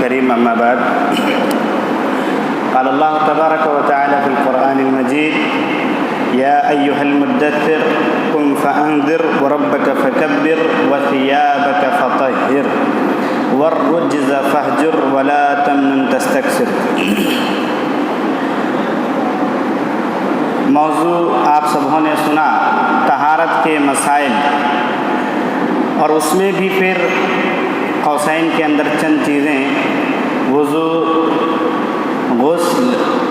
الكريم أما بعد قال الله تبارك وتعالى في القرآن المجيد يا أيها المدثر قم فأنذر وربك فكبر وثيابك فطهر والرجز فاهجر ولا تمنن تستكثر۔ موضوع آپ سبوں نے سنا طہارت کے مسائل، اور اس میں بھی پھر قوسین کے اندر چند چیزیں وضو، غسل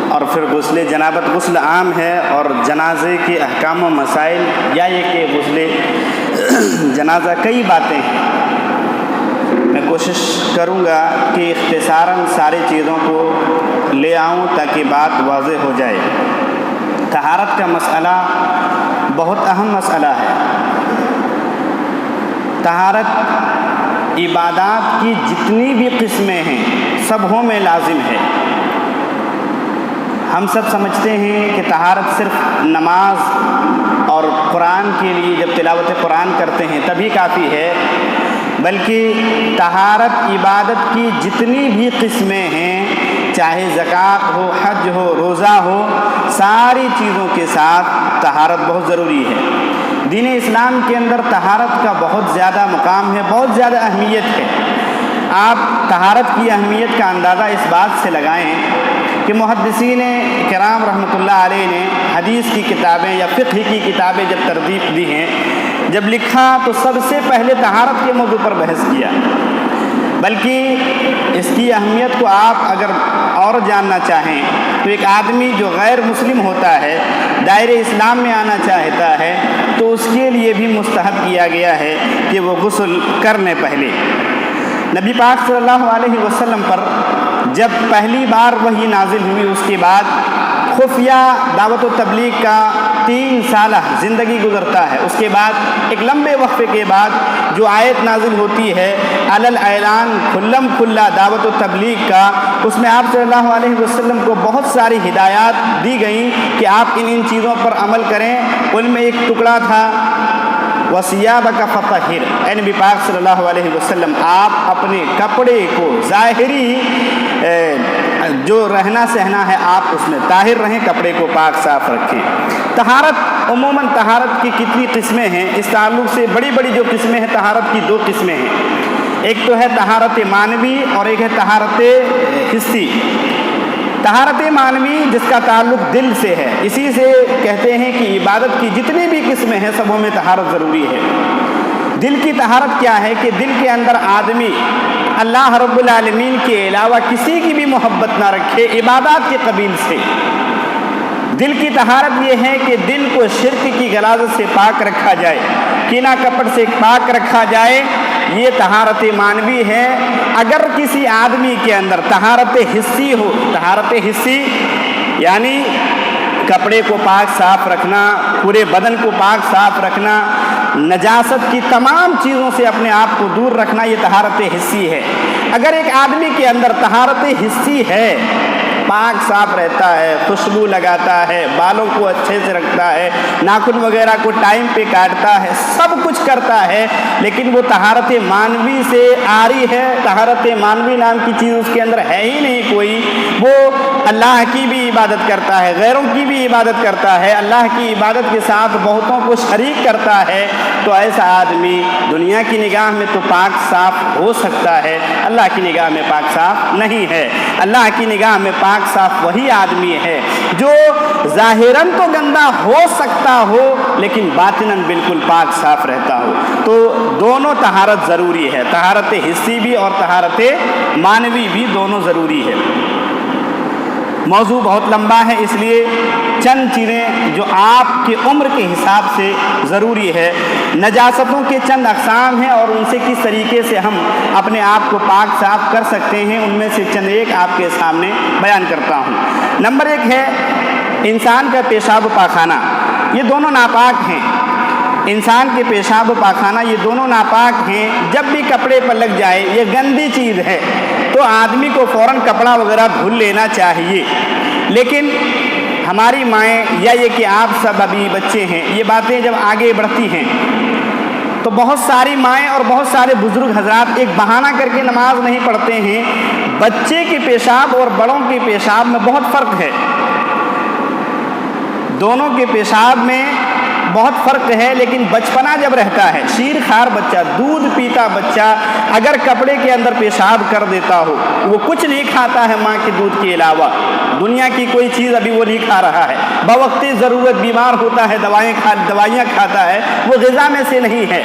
اور پھر غسل جنابت۔ غسل عام ہے اور جنازے کے احکام و مسائل یا یہ کہ غسل جنازہ کئی باتیں ہیں۔ میں کوشش کروں گا کہ اختصاراً ساری چیزوں کو لے آؤں تاکہ بات واضح ہو جائے۔ طہارت کا مسئلہ بہت اہم مسئلہ ہے۔ طہارت عبادات کی جتنی بھی قسمیں ہیں سبوں میں لازم ہے۔ ہم سب سمجھتے ہیں کہ طہارت صرف نماز اور قرآن کے لیے جب تلاوت قرآن کرتے ہیں تبھی کافی ہے، بلکہ طہارت عبادت کی جتنی بھی قسمیں ہیں، چاہے زکوٰۃ ہو، حج ہو، روزہ ہو، ساری چیزوں کے ساتھ طہارت بہت ضروری ہے۔ دین اسلام کے اندر طہارت کا بہت زیادہ مقام ہے، بہت زیادہ اہمیت ہے۔ آپ طہارت کی اہمیت کا اندازہ اس بات سے لگائیں کہ محدثین کرام رحمۃ اللہ علیہ نے حدیث کی کتابیں یا فقہ کی کتابیں جب ترتیب دی ہیں، جب لکھا تو سب سے پہلے طہارت کے موضوع پر بحث کیا۔ بلکہ اس کی اہمیت کو آپ اگر اور جاننا چاہیں تو ایک آدمی جو غیر مسلم ہوتا ہے، دائرے اسلام میں آنا چاہتا ہے، تو اس کے لیے بھی مستحب کیا گیا ہے کہ وہ غسل کرنے پہلے۔ نبی پاک صلی اللہ علیہ وسلم پر جب پہلی بار وحی نازل ہوئی، اس کے بعد خفیہ دعوت و تبلیغ کا 3 سالہ زندگی گزرتا ہے۔ اس کے بعد ایک لمبے وقفے کے بعد جو آیت نازل ہوتی ہے علل اعلان کھلم کھلا دعوت و تبلیغ کا، اس میں آپ صلی اللہ علیہ وسلم کو بہت ساری ہدایات دی گئیں کہ آپ ان چیزوں پر عمل کریں۔ ان میں ایک ٹکڑا تھا وَثِيَابَكَ فَطَهِّرْ، اے نبی پاک صلی اللہ علیہ وسلم آپ اپنے کپڑے کو ظاہری جو رہنا سہنا ہے آپ اس میں طاہر رہیں، کپڑے کو پاک صاف رکھیں۔ طہارت عموماً طہارت کی کتنی قسمیں ہیں، اس تعلق سے بڑی بڑی جو قسمیں ہیں طہارت کی 2 قسمیں ہیں۔ ایک تو ہے طہارت معنوی اور ایک ہے طہارت حسی۔ طہارت معنوی جس کا تعلق دل سے ہے، اسی سے کہتے ہیں کہ عبادت کی جتنی بھی قسمیں ہیں سبوں میں طہارت ضروری ہے۔ دل کی طہارت کیا ہے کہ دل کے اندر آدمی اللہ رب العالمین کے علاوہ کسی کی بھی محبت نہ رکھے عبادات کے قبیل سے۔ دل کی طہارت یہ ہے کہ دل کو شرک کی غلاظت سے پاک رکھا جائے، کینہ کپٹ سے پاک رکھا جائے، یہ طہارت معنوی ہے۔ اگر کسی آدمی کے اندر طہارت حسی ہو، طہارت حسی یعنی کپڑے کو پاک صاف رکھنا، پورے بدن کو پاک صاف رکھنا، نجاست کی تمام چیزوں سے اپنے آپ کو دور رکھنا، یہ طہارت حسی ہے۔ اگر ایک آدمی کے اندر طہارت حسی ہے، پاک صاف رہتا ہے، خوشبو لگاتا ہے، بالوں کو اچھے سے رکھتا ہے، ناخن وغیرہ کو ٹائم پہ کاٹتا ہے، سب کچھ کرتا ہے، لیکن وہ طہارت معنوی سے عاری ہے، طہارت معنوی نام کی چیز اس کے اندر ہے ہی نہیں کوئی، وہ اللہ کی بھی عبادت کرتا ہے، غیروں کی بھی عبادت کرتا ہے، اللہ کی عبادت کے ساتھ بہتوں کو شریک کرتا ہے، تو ایسا آدمی دنیا کی نگاہ میں تو پاک صاف ہو سکتا ہے، اللہ کی نگاہ میں پاک صاف نہیں ہے۔ اللہ کی نگاہ میں پاک صاف وہی آدمی ہے جو ظاہراً تو گندا ہو سکتا ہو لیکن باطناً بالکل پاک صاف رہتا ہو۔ تو دونوں طہارت ضروری ہے، طہارت حسی بھی اور طہارت معنوی بھی دونوں ضروری ہے۔ موضوع بہت لمبا ہے، اس لیے چند چیزیں جو آپ کی عمر کے حساب سے ضروری ہے۔ نجاستوں کے چند اقسام ہیں اور ان سے کس طریقے سے ہم اپنے آپ کو پاک صاف کر سکتے ہیں، ان میں سے چند ایک آپ کے سامنے بیان کرتا ہوں۔ نمبر 1 ہے انسان کا پیشاب و پاخانہ، یہ دونوں ناپاک ہیں۔ انسان کے پیشاب و پاخانہ یہ دونوں ناپاک ہیں۔ جب بھی کپڑے پر لگ جائے یہ گندی چیز ہے تو آدمی کو فوراً کپڑا وغیرہ دھل لینا چاہیے، لیکن ہماری مائیں یا یہ کہ آپ سب ابھی بچے ہیں، یہ باتیں جب آگے بڑھتی ہیں تو بہت ساری مائیں اور بہت سارے بزرگ حضرات ایک بہانہ کر کے نماز نہیں پڑھتے ہیں، بچے کے پیشاب اور بڑوں کے پیشاب میں بہت فرق ہے، دونوں کے پیشاب میں بہت فرق ہے، لیکن بچپنا جب رہتا ہے، شیر خار بچہ، دودھ پیتا بچہ اگر کپڑے کے اندر پیشاب کر دیتا ہو، وہ کچھ نہیں کھاتا ہے ماں کے دودھ کے علاوہ، دنیا کی کوئی چیز ابھی وہ نہیں کھا رہا ہے، بوقت ضرورت بیمار ہوتا ہے، دوائیاں کھاتا ہے، وہ غذا میں سے نہیں ہے۔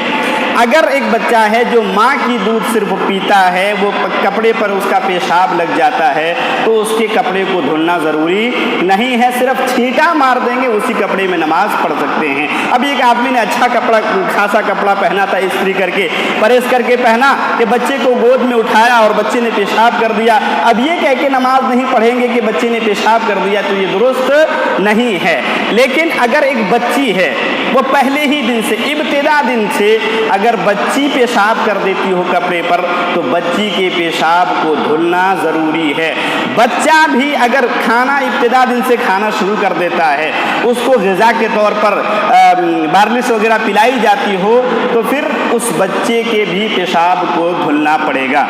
اگر ایک بچہ ہے جو ماں کی دودھ صرف پیتا ہے، وہ کپڑے پر اس کا پیشاب لگ جاتا ہے تو اس کے کپڑے کو دھلنا ضروری نہیں ہے، صرف چھینٹا مار دیں گے، اسی کپڑے میں نماز پڑھ سکتے ہیں۔ اب ایک آدمی نے اچھا کپڑا، خاصا کپڑا پہنا تھا، استری کر کے پریس کر کے پہنا، کہ بچے کو گود میں اٹھایا اور بچے نے پیشاب کر دیا، اب یہ کہہ کے نماز نہیں پڑھیں گے کہ بچے نے پیشاب کر دیا، تو یہ درست نہیں ہے۔ لیکن اگر ایک بچی ہے، وہ پہلے ہی دن سے، ابتدا دن سے اگر بچی پیشاب کر دیتی ہو کپڑے پر، تو بچی کے پیشاب کو دھلنا ضروری ہے۔ بچہ بھی اگر کھانا ابتدا دن سے کھانا شروع کر دیتا ہے، اس کو غذا کے طور پر بارلس وغیرہ پلائی جاتی ہو، تو پھر اس بچے کے بھی پیشاب کو دھلنا پڑے گا۔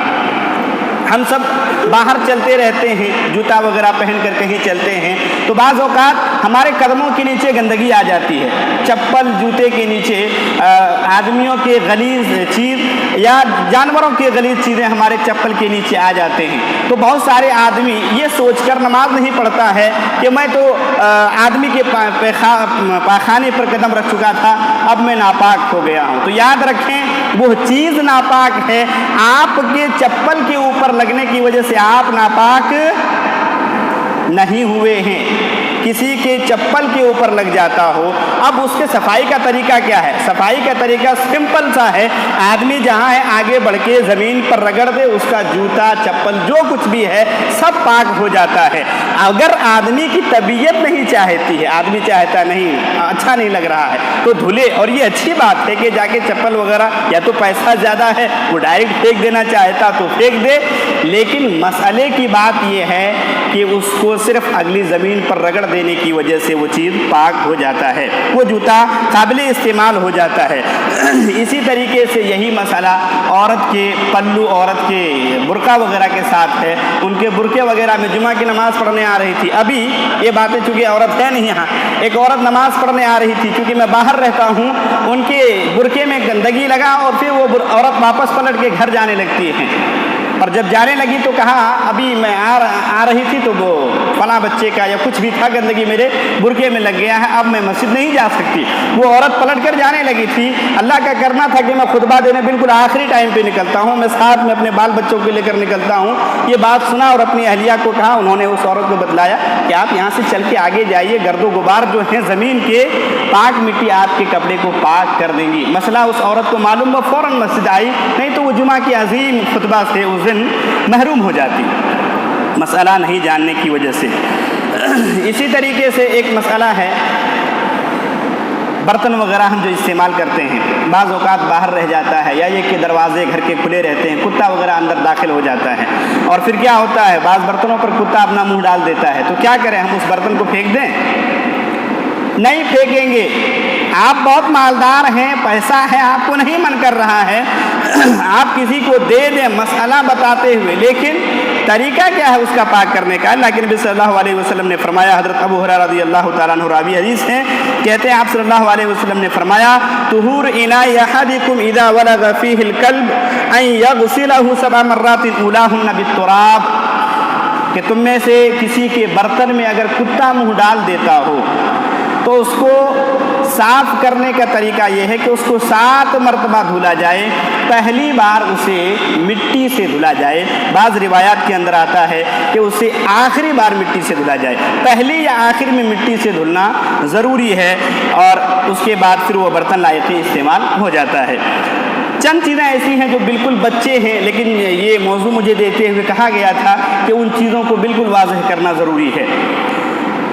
ہم سب باہر چلتے رہتے ہیں، جوتا وغیرہ پہن کر کہیں چلتے ہیں، تو بعض اوقات ہمارے قدموں کے نیچے گندگی آ جاتی ہے، چپل جوتے کے نیچے آدمیوں کے غلیظ چیز یا جانوروں کے غلیظ چیزیں ہمارے چپل کے نیچے آ جاتے ہیں، تو بہت سارے آدمی یہ سوچ کر نماز نہیں پڑھتا ہے کہ میں تو آدمی کے پاخانے پر قدم رکھ چکا تھا، اب میں ناپاک ہو گیا ہوں۔ تو یاد رکھیں، وہ چیز ناپاک ہے، آپ کے چپل کے اوپر لگنے کی وجہ سے آپ ناپاک نہیں ہوئے ہیں۔ کسی کے چپل کے اوپر لگ جاتا ہو، اب اس کے صفائی کا طریقہ کیا ہے؟ صفائی کا طریقہ سمپل سا ہے، آدمی جہاں ہے آگے بڑھ کے زمین پر رگڑ دے، اس کا جوتا چپل جو کچھ بھی ہے سب پاک ہو جاتا ہے۔ اگر آدمی کی طبیعت نہیں چاہتی ہے، آدمی چاہتا نہیں، اچھا نہیں لگ رہا ہے، تو دھلے، اور یہ اچھی بات ہے کہ جا کے چپل وغیرہ، یا تو پیسہ زیادہ ہے وہ ڈائریکٹ پھینک دینا چاہتا تو پھینک دے، لیکن مسئلے کی بات یہ ہے کہ اس کو صرف اگلی زمین پر رگڑ دینے کی وجہ سے وہ چیز پاک ہو جاتا ہے، وہ جوتا قابل استعمال ہو جاتا ہے۔ اسی طریقے سے یہی مسئلہ عورت کے پلو، عورت کے برقع وغیرہ کے ساتھ ہے۔ ان کے برقعے وغیرہ میں جمعہ کی نماز پڑھنے آ رہی تھی، ابھی یہ باتیں چونکہ عورت ہے نہیں یہاں، ایک عورت نماز پڑھنے آ رہی تھی، کیونکہ میں باہر رہتا ہوں، ان کے برقعے میں گندگی لگا اور پھر وہ عورت واپس پلٹ کے گھر جانے لگتی ہے، اور جب جانے لگی تو کہا ابھی میں آ رہی تھی تو وہ فلاں بچے کا یا کچھ بھی تھا، گندگی میرے برقعے میں لگ گیا ہے، اب میں مسجد نہیں جا سکتی۔ وہ عورت پلٹ کر جانے لگی تھی، اللہ کا کرنا تھا کہ میں خطبہ دینے بالکل آخری ٹائم پہ نکلتا ہوں، میں ساتھ میں اپنے بال بچوں کو لے کر نکلتا ہوں، یہ بات سنا اور اپنی اہلیہ کو کہا، انہوں نے اس عورت کو بتلایا کہ آپ یہاں سے چل کے آگے جائیے، گرد و غبار جو ہیں زمین کے، پاک مٹی آپ کے کپڑے کو پاک کر دیں گی۔ مسئلہ اس عورت کو معلوم، وہ فوراً مسجد آئی، نہیں تو وہ جمعہ کی عظیم خطبہ سے اس دن محروم ہو جاتی، مسئلہ نہیں جاننے کی وجہ سے۔ اسی طریقے سے ایک مسئلہ ہے، برتن وغیرہ ہم جو استعمال کرتے ہیں، بعض اوقات باہر رہ جاتا ہے، یا یہ کہ دروازے گھر کے کھلے رہتے ہیں، کتا وغیرہ اندر داخل ہو جاتا ہے، اور پھر کیا ہوتا ہے، بعض برتنوں پر کتا اپنا منہ ڈال دیتا ہے، تو کیا کریں، ہم اس برتن کو پھینک دیں؟ نہیں پھینکیں گے۔ آپ بہت مالدار ہیں، پیسہ ہے، آپ کو نہیں من کر رہا ہے، آپ کسی کو دے دیں مسئلہ بتاتے ہوئے، لیکن طریقہ کیا ہے اس کا پاک کرنے کا؟ اللہ کے نبی صلی اللہ علیہ وسلم نے فرمایا، حضرت ابو ہریرہ رضی اللہ تعالیٰ عنہ راوی حدیث ہیں، کہتے ہیں آپ صلی اللہ علیہ وسلم نے فرمایا، طہور اناء احدکم اذا ولغ فیہ الکلب ان یغسلہ 7 مرات اولاہن بالتراب، کہ تم میں سے کسی کے برتن میں اگر کتا منہ ڈال دیتا ہو تو اس کو صاف کرنے کا طریقہ یہ ہے کہ اس کو 7 مرتبہ دھلا جائے، پہلی بار اسے مٹی سے دھلا جائے، بعض روایات کے اندر آتا ہے کہ اسے آخری بار مٹی سے دھلا جائے، پہلی یا آخر میں مٹی سے دھلنا ضروری ہے، اور اس کے بعد پھر وہ برتن لائق استعمال ہو جاتا ہے۔ چند چیزیں ایسی ہیں جو بالکل بچے ہیں، لیکن یہ موضوع مجھے دیتے ہوئے کہا گیا تھا کہ ان چیزوں کو بالکل واضح کرنا ضروری ہے۔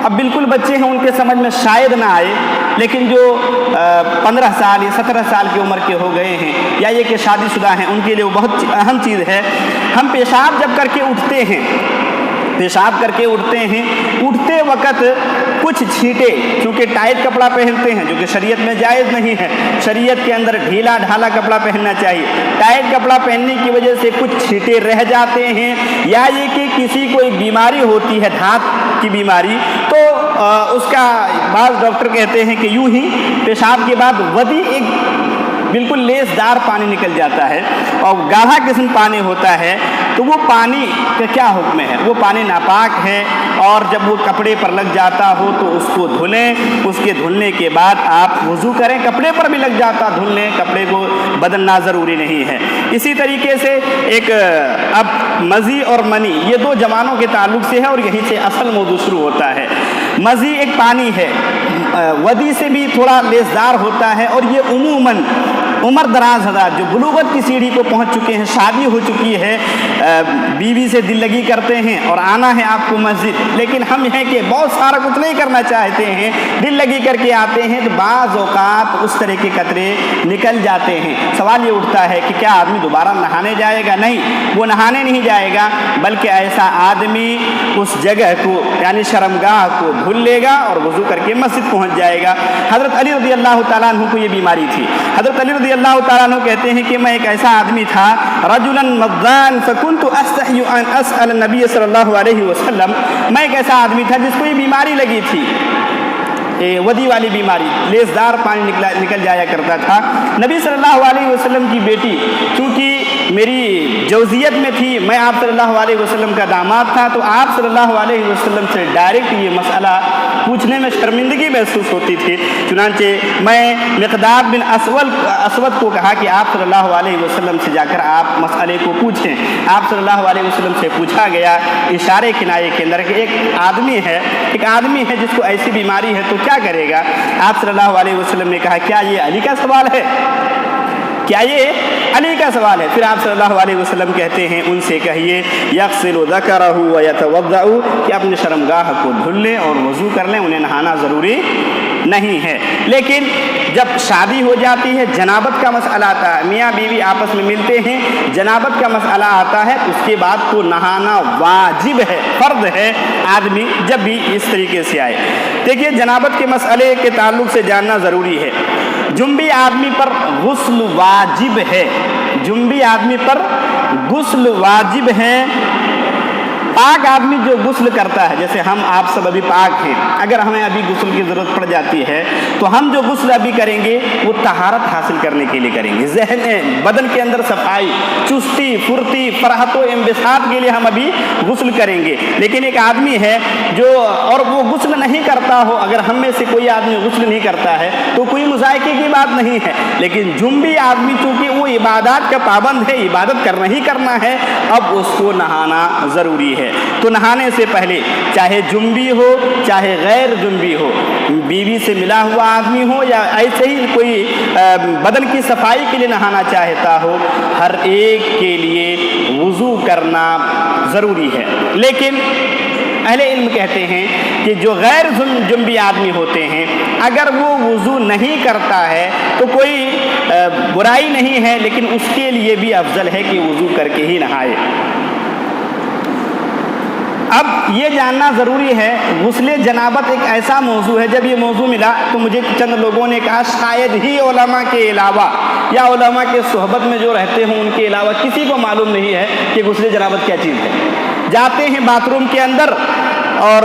اب بالکل بچے ہیں، ان کے سمجھ میں شاید نہ آئے، لیکن جو 15 سال یا 17 سال کی عمر کے ہو گئے ہیں، یا یہ کہ شادی شدہ ہیں، ان کے لیے وہ بہت اہم چیز ہے۔ ہم پیشاب جب کر کے اٹھتے ہیں، پیشاب کر کے اٹھتے ہیں، اٹھتے وقت کچھ چھینٹے، چونکہ ٹائٹ کپڑا پہنتے ہیں جو کہ شریعت میں جائز نہیں ہے، شریعت کے اندر ڈھیلا ڈھالا کپڑا پہننا چاہیے، ٹائٹ کپڑا پہننے کی وجہ سے کچھ چھینٹے رہ جاتے ہیں، یا یہ کہ کسی کو ایک بیماری ہوتی ہے دھات کی بیماری، تو اس کا بعض ڈاکٹر کہتے ہیں کہ یوں ہی پیشاب کے بعد ودی ایک بالکل لیس دار پانی نکل جاتا ہے اور گاڑھا قسم پانی ہوتا ہے، تو وہ پانی کا کیا حکم ہے؟ وہ پانی ناپاک ہے، اور جب وہ کپڑے پر لگ جاتا ہو تو اس کو دھلیں، اس کے دھلنے کے بعد آپ وضو کریں، کپڑے پر بھی لگ جاتا دھل لیں، کپڑے کو بدلنا ضروری نہیں ہے۔ اسی طریقے سے ایک اب مزی اور منی یہ دو زمانوں کے تعلق سے ہے، اور یہیں سے اصل موضوع شروع ہوتا ہے۔ مزی ایک پانی ہے، ودی سے بھی تھوڑا لیسدار ہوتا ہے، اور یہ عموماً عمر دراز حضرات جو بلوغت کی سیڑھی کو پہنچ چکے ہیں، شادی ہو چکی ہے، بیوی سے دل لگی کرتے ہیں اور آنا ہے آپ کو مسجد، لیکن ہم ہیں کہ بہت سارا کچھ نہیں کرنا چاہتے ہیں، دل لگی کر کے آتے ہیں، تو بعض اوقات اس طرح کے قطرے نکل جاتے ہیں۔ سوال یہ اٹھتا ہے کہ کیا آدمی دوبارہ نہانے جائے گا؟ نہیں، وہ نہانے نہیں جائے گا، بلکہ ایسا آدمی اس جگہ کو یعنی شرمگاہ کو دھل لے گا اور وضو کر کے مسجد پہنچ جائے گا۔ حضرت علی رضی اللہ تعالیٰ عنہ کو یہ بیماری تھی۔ حضرت علی رضی اللہ تعالیٰ عنہ کہتے ہیں کہ میں ایک ایسا آدمی تھا، رجلا مضان فکنت استحی ان اسأل النبی صلی اللہ علیہ وسلم، میں ایک ایسا آدمی تھا جس کو یہ بیماری لگی تھی، ودی والی بیماری، لیسدار پانی نکل جایا کرتا تھا۔ نبی صلی اللہ علیہ وسلم کی بیٹی چونکہ میری جوزیت میں تھی، میں آپ صلی اللہ علیہ وسلم کا داماد تھا، تو آپ صلی اللہ علیہ وسلم سے ڈائریکٹ یہ مسئلہ پوچھنے میں شرمندگی محسوس ہوتی تھی، چنانچہ میں مقداد بن اسود کو کہا کہ آپ صلی اللہ علیہ وسلم سے جا کر آپ مسئلے کو پوچھیں۔ آپ صلی اللہ علیہ وسلم سے پوچھا گیا اشارے کنائے کے اندر کہ ایک آدمی ہے جس کو ایسی بیماری ہے تو کیا کرے گا؟ آپ صلی اللہ علیہ وسلم نے کہا کیا یہ علی کا سوال ہے؟ کیا یہ علی کا سوال ہے؟ پھر آپ صلی اللہ علیہ وسلم کہتے ہیں ان سے کہیے یغسل ذکرہ ویتوضأ، کہ اپنے شرمگاہ کو دھل لیں اور وضو کر لیں، انہیں نہانا ضروری نہیں ہے۔ لیکن جب شادی ہو جاتی ہے، جنابت کا مسئلہ آتا ہے، میاں بیوی آپس میں ملتے ہیں، جنابت کا مسئلہ آتا ہے، اس کے بعد تو نہانا واجب ہے، فرض ہے، آدمی جب بھی اس طریقے سے آئے۔ دیکھیے جنابت کے مسئلے کے تعلق سے جاننا ضروری ہے۔ جنبی آدمی پر غسل واجب ہے، جنبی آدمی پر غسل واجب ہے۔ پاک آدمی جو غسل کرتا ہے، جیسے ہم آپ سب ابھی پاک ہیں، اگر ہمیں ابھی غسل کی ضرورت پڑ جاتی ہے تو ہم جو غسل ابھی کریں گے وہ طہارت حاصل کرنے کے لیے کریں گے، ذہن بدن کے اندر صفائی، چستی پھرتی، فرحت و انبساط کے لیے ہم ابھی غسل کریں گے۔ لیکن ایک آدمی ہے جو اور وہ غسل نہیں کرتا ہو، اگر ہم میں سے کوئی آدمی غسل نہیں کرتا ہے تو کوئی مذائقے کی بات نہیں ہے، لیکن جنبی آدمی چونکہ وہ عبادات کا پابند ہے، عبادت کرنا ہی کرنا ہے، اب اس کو نہانا ضروری ہے۔ تو نہانے سے پہلے چاہے جنبی ہو چاہے غیر جنبی ہو، بیوی سے ملا ہوا آدمی ہو یا ایسے ہی کوئی بدن کی صفائی کے لیے نہانا چاہتا ہو، ہر ایک کے لیے وضو کرنا ضروری ہے۔ لیکن اہل علم کہتے ہیں کہ جو غیر جنبی آدمی ہوتے ہیں اگر وہ وضو نہیں کرتا ہے تو کوئی برائی نہیں ہے، لیکن اس کے لیے بھی افضل ہے کہ وضو کر کے ہی نہائے۔ اب یہ جاننا ضروری ہے، غسل جنابت ایک ایسا موضوع ہے، جب یہ موضوع ملا تو مجھے چند لوگوں نے کہا شاید ہی علماء کے علاوہ یا علماء کے صحبت میں جو رہتے ہوں ان کے علاوہ کسی کو معلوم نہیں ہے کہ غسل جنابت کیا چیز ہے۔ جاتے ہیں باتھ روم کے اندر اور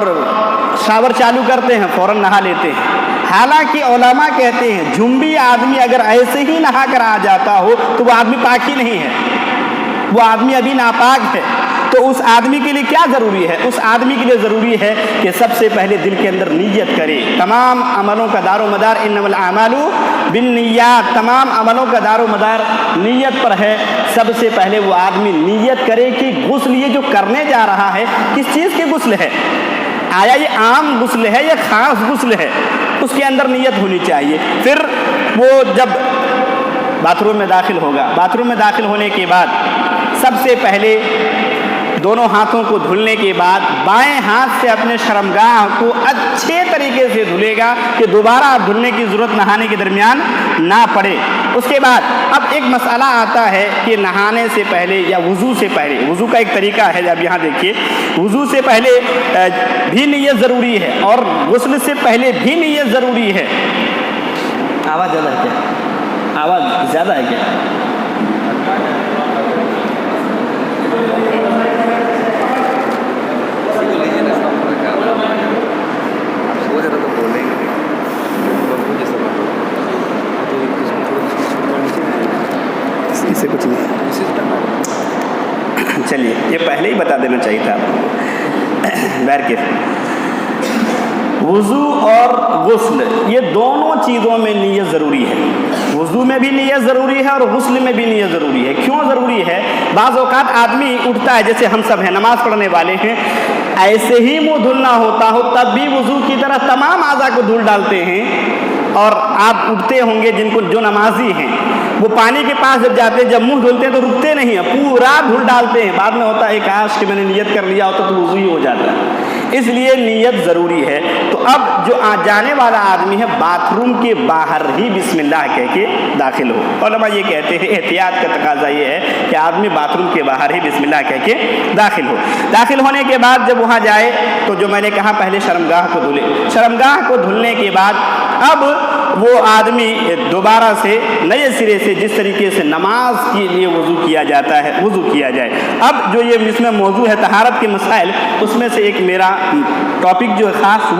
شاور چالو کرتے ہیں، فوراً نہا لیتے ہیں، حالانکہ علماء کہتے ہیں جنبی آدمی اگر ایسے ہی نہا کر آ جاتا ہو تو وہ آدمی پاک ہی نہیں ہے، وہ آدمی ابھی ناپاک ہے۔ تو اس آدمی کے لیے کیا ضروری ہے؟ اس آدمی کے لیے ضروری ہے کہ سب سے پہلے دل کے اندر نیت کرے۔ تمام عملوں کا دار و مدار انما الاعمال بالنیات، تمام عملوں کا دار و مدار نیت پر ہے۔ سب سے پہلے وہ آدمی نیت کرے کہ غسل یہ جو کرنے جا رہا ہے کس چیز کے غسل ہے، آیا یہ عام غسل ہے یا خاص غسل ہے، اس کے اندر نیت ہونی چاہیے۔ پھر وہ جب باتھ روم میں داخل ہوگا، باتھ روم میں داخل ہونے کے بعد سب سے پہلے دونوں ہاتھوں کو دھلنے کے بعد بائیں ہاتھ سے اپنے شرمگاہ کو اچھے طریقے سے دھلے گا کہ دوبارہ آپ دھلنے کی ضرورت نہانے کے درمیان نہ پڑے۔ اس کے بعد اب ایک مسئلہ آتا ہے کہ نہانے سے پہلے یا وضو سے پہلے، وضو کا ایک طریقہ ہے، اب یہاں دیکھیے، وضو سے پہلے بھی نیت ضروری ہے اور غسل سے پہلے بھی نیت ضروری ہے۔ آواز زیادہ ہے کیا؟ آواز زیادہ ہے کیا؟ سے کچھ نہیں، چلیے یہ پہلے ہی بتا دینا چاہیے تھا بہر کے وضو اور غسل یہ دونوں چیزوں میں نیت ضروری ہے۔ وضو میں بھی نیت ضروری ہے اور غسل میں بھی نیت ضروری ہے۔ کیوں ضروری ہے؟ بعض اوقات آدمی اٹھتا ہے، جیسے ہم سب ہیں نماز پڑھنے والے ہیں، ایسے ہی منہ دھلنا ہوتا ہو تب بھی وضو کی طرح تمام اعضاء کو دھل ڈالتے ہیں، اور آپ اٹھتے ہوں گے جن کو جو نمازی ہیں وہ پانی کے پاس جب جاتے ہیں، جب منہ دھلتے ہیں تو رکتے نہیں ہیں، پورا دھل ڈالتے ہیں۔ بعد میں ہوتا ہے کاش کہ میں نے نیت کر لیا ہوتا تو وضو ہی ہو جاتا ہے۔ اس لیے نیت ضروری ہے۔ تو اب جو جانے والا آدمی ہے باتھ روم کے باہر ہی بسم اللہ کہہ کے داخل ہو۔ علماء یہ کہتے ہیں احتیاط کا تقاضا یہ ہے کہ آدمی باتھ روم کے باہر ہی بسم اللہ کہہ کے داخل ہو۔ داخل ہونے کے بعد جب وہاں جائے تو جو میں نے کہا پہلے شرمگاہ کو دھلے، شرمگاہ کو دھلنے کے بعد اب وہ آدمی دوبارہ سے نئے سرے سے جس طریقے سے نماز کے لیے وضو کیا جاتا ہے وضو کیا جائے۔ اب جو یہ اس میں موضوع ہے طہارت کے مسائل، اس میں سے ایک میرا ٹاپک جو ہے خاص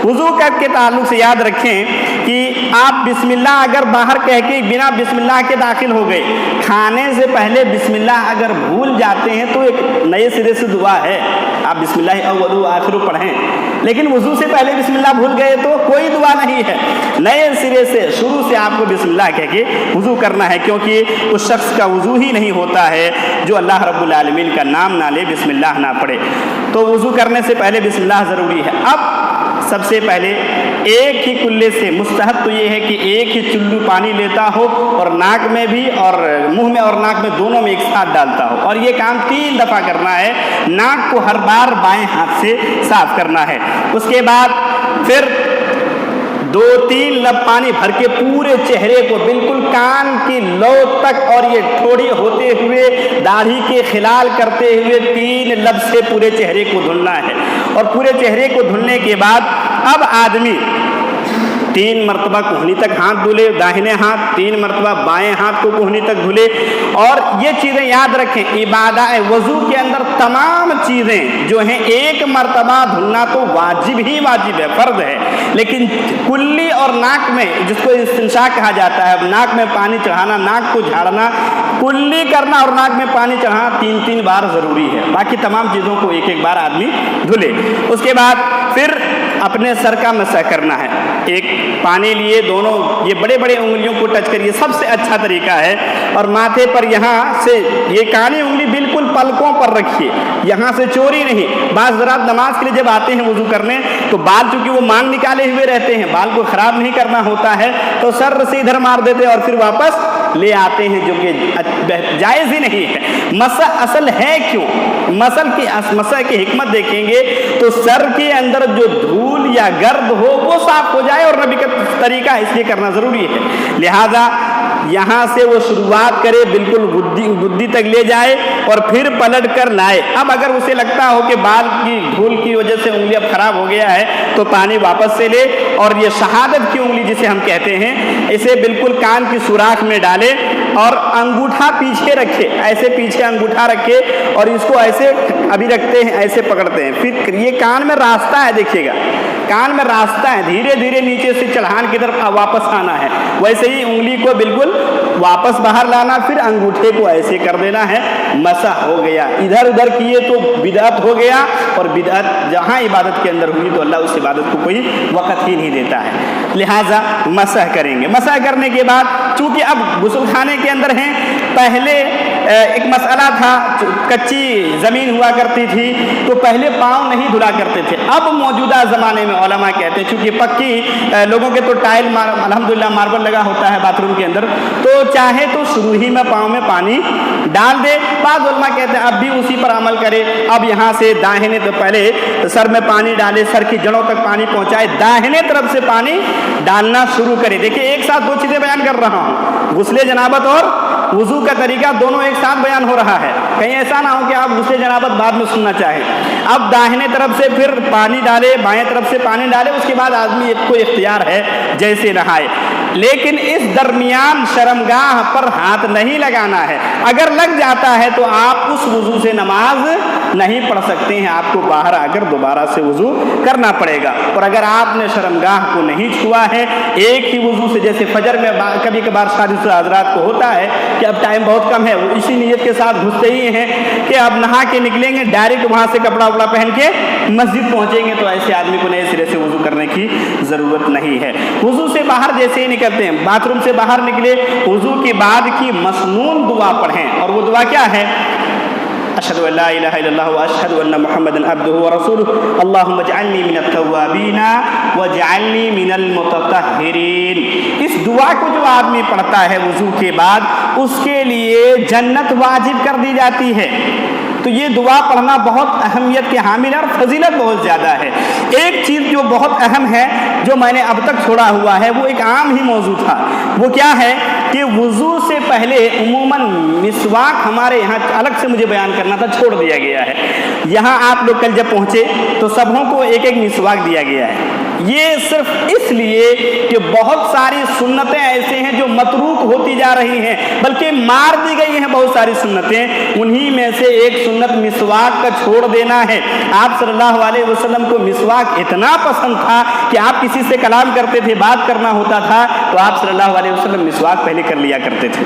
وضو کے تعلق سے یاد رکھیں کہ آپ بسم اللہ اگر باہر کہہ کے بنا بسم اللہ کے داخل ہو گئے، کھانے سے پہلے بسم اللہ اگر بھول جاتے ہیں تو ایک نئے سرے سے دعا ہے، آپ بسم اللہ اول و آخر پڑھیں، لیکن وضو سے پہلے بسم اللہ بھول گئے تو کوئی دعا نہیں ہے، نئے سرے سے شروع سے آپ کو بسم اللہ کہہ کے وضو کرنا ہے، کیونکہ اس شخص کا وضو ہی نہیں ہوتا ہے جو اللہ رب العالمین کا نام نہ لے، بسم اللہ نہ پڑھے۔ تو وضو کرنے سے پہلے بسم اللہ ضروری ہے۔ اب سب سے پہلے ایک ہی کلے سے مستحب تو یہ ہے کہ ایک ہی چلو پانی لیتا ہو اور ناک میں بھی اور منہ میں اور ناک میں دونوں میں ایک ساتھ ڈالتا ہو، اور یہ کام 3 دفعہ کرنا ہے۔ ناک کو ہر بار بائیں ہاتھ سے صاف کرنا ہے۔ اس کے بعد پھر 2-3 لب پانی بھر کے پورے چہرے کو بالکل کان کی لو تک اور یہ ٹھوڑی ہوتے ہوئے داڑھی کے خلال کرتے ہوئے 3 لب سے پورے چہرے کو دھلنا ہے، اور پورے چہرے کو دھلنے کے بعد اب آدمی 3 مرتبہ کوہنی تک ہاتھ دھلے، داہنے ہاتھ 3 مرتبہ بائیں ہاتھ کو کوہنی تک دھلے۔ اور یہ چیزیں یاد رکھیں، عبادت وضو کے اندر تمام چیزیں جو ہیں ایک مرتبہ دھلنا تو واجب ہی واجب ہے، فرض ہے، لیکن کلی اور ناک میں جس کو استنشاق کہا جاتا ہے، ناک میں پانی چڑھانا، ناک کو جھاڑنا، کلی کرنا اور ناک میں پانی چڑھانا 3 بار ضروری ہے، باقی تمام چیزوں کو ایک بار آدمی دھلے۔ اس کے بعد پھر اپنے سر کا مسح کرنا ہے، ایک پانی لیے دونوں یہ بڑے بڑے انگلیوں کو ٹچ کریے، سب سے اچھا طریقہ ہے، اور ماتھے پر یہاں سے یہ کانی انگلی بالکل پلکوں پر رکھیے، یہاں سے چوری نہیں۔ بعض حضرات نماز کے لیے جب آتے ہیں وضو کرنے تو بال چونکہ وہ مانگ نکالے ہوئے رہتے ہیں، بال کو خراب نہیں کرنا ہوتا ہے تو سر سے ادھر مار دیتے اور پھر واپس لے آتے ہیں، جو کہ جائز ہی نہیں ہے۔ مسح اصل ہے کیوں؟ مسح کی حکمت دیکھیں گے تو سر کے اندر جو دھول یا گرد ہو وہ صاف ہو جائے، اور نبی کا طریقہ اس لیے کرنا ضروری ہے۔ لہذا یہاں سے وہ شروعات کرے، بالکل گدی تک لے جائے اور پھر پلٹ کر لائے۔ اب اگر اسے لگتا ہو کہ بال کی دھول کی وجہ سے انگلی اب خراب ہو گیا ہے تو پانی واپس سے لے، اور یہ شہادت کی انگلی جسے ہم کہتے ہیں اسے بالکل کان کی سوراخ میں ڈالے اور انگوٹھا پیچھے رکھے، ایسے پیچھے انگوٹھا رکھے اور اس کو ایسے ابھی رکھتے ہیں، ایسے پکڑتے ہیں، پھر یہ کان میں راستہ ہے، دیکھیے گا کان میں راستہ ہے، دھیرے دھیرے نیچے سے چڑھان کی طرف واپس آنا ہے، ویسے ہی انگلی کو بالکل واپس باہر لانا، پھر انگوٹھے کو ایسے کر دینا ہے، مسح ہو گیا۔ ادھر ادھر کیے تو بدعت ہو گیا، اور بدعت جہاں عبادت کے اندر ہوئی تو اللہ اس عبادت کو کوئی وقت ہی نہیں دیتا ہے، لہٰذا مسح کریں گے۔ مسح کرنے کے بعد چونکہ اب غسل خانے کے اندر ہیں، پہلے ایک مسئلہ تھا، کچی زمین ہوا کرتی تھی تو پہلے پاؤں نہیں دھلا کرتے تھے. اب موجودہ زمانے میں علماء کہتے ہیں چونکہ پکی لوگوں کے تو ٹائل الحمدللہ ماربل لگا ہوتا ہے باتھ روم کے اندر، تو چاہے تو شروع ہی میں پاؤں میں پانی ڈال دے. بعض علماء کہتے ہیں اب بھی اسی پر عمل کرے. اب یہاں سے داہنے تو پہلے سر میں پانی ڈالے، سر کی جڑوں تک پانی پہنچائے، داہنے طرف سے پانی ڈالنا شروع کرے. دیکھیں ایک ساتھ دو چیزیں بیان کر رہا ہوں، غسل جنابت اور وضو کا طریقہ دونوں ایک ساتھ بیان ہو رہا ہے. کہیں ایسا نہ ہو کہ آپ غسل جنابت بعد میں سننا چاہیں. اب داہنے طرف سے پھر پانی ڈالے، بائیں طرف سے پانی ڈالے، اس کے بعد آدمی کو اختیار ہے جیسے نہائے. لیکن اس درمیان شرمگاہ پر ہاتھ نہیں لگانا ہے. اگر لگ جاتا ہے تو آپ اس وضو سے نماز نہیں پڑھ سکتے ہیں، آپ کو باہر آ کر دوبارہ سے وضو کرنا پڑے گا. اور اگر آپ نے شرمگاہ کو نہیں چھوا ہے، ایک ہی وضو سے، جیسے فجر میں کبھی کبھار شادی شدہ حضرات کو ہوتا ہے کہ اب ٹائم بہت کم ہے، وہ اسی نیت کے ساتھ گھستے ہی ہیں کہ اب نہا کے نکلیں گے، ڈائریکٹ وہاں سے کپڑا وپڑا پہن کے مسجد پہنچیں گے، تو ایسے آدمی کو نئے سرے سے وضو کرنے کی ضرورت نہیں ہے. وضو سے باہر جیسے ہی نکلتے ہیں، باتھ روم سے باہر نکلے، وضو کے بعد کی مسنون دعا پڑھیں. اور وہ دعا کیا ہے؟ اشہد ان لا الہ الا اللہ واشہد ان محمدا عبدہ ورسولہ اللہم اجعلنی من التوابین واجعلنی من المتطہرین. اس دعا کو جو آدمی پڑھتا ہے وضو کے بعد، اس کے لیے جنت واجب کر دی جاتی ہے. تو یہ دعا پڑھنا بہت اہمیت کے حامل ہے اور فضیلت بہت زیادہ ہے. ایک چیز جو بہت اہم ہے جو میں نے اب تک چھوڑا ہوا ہے، وہ ایک عام ہی موضوع تھا. وہ کیا ہے کہ وضو سے پہلے عموماً مسواک ہمارے یہاں الگ سے مجھے بیان کرنا تھا، چھوڑ دیا گیا ہے. یہاں آپ لوگ کل جب پہنچے تو سبوں کو ایک ایک مسواک دیا گیا ہے. یہ صرف اس لیے کہ بہت ساری سنتیں ایسے ہیں جو متروک ہوتی جا رہی ہیں، بلکہ مار دی گئی ہیں بہت ساری سنتیں. انہی میں سے ایک سنت مسواک کا چھوڑ دینا ہے. آپ صلی اللہ علیہ وسلم کو مسواک اتنا پسند تھا کہ آپ کسی سے کلام کرتے تھے، بات کرنا ہوتا تھا تو آپ صلی اللہ علیہ وسلم مسواک پہلے کر لیا کرتے تھے.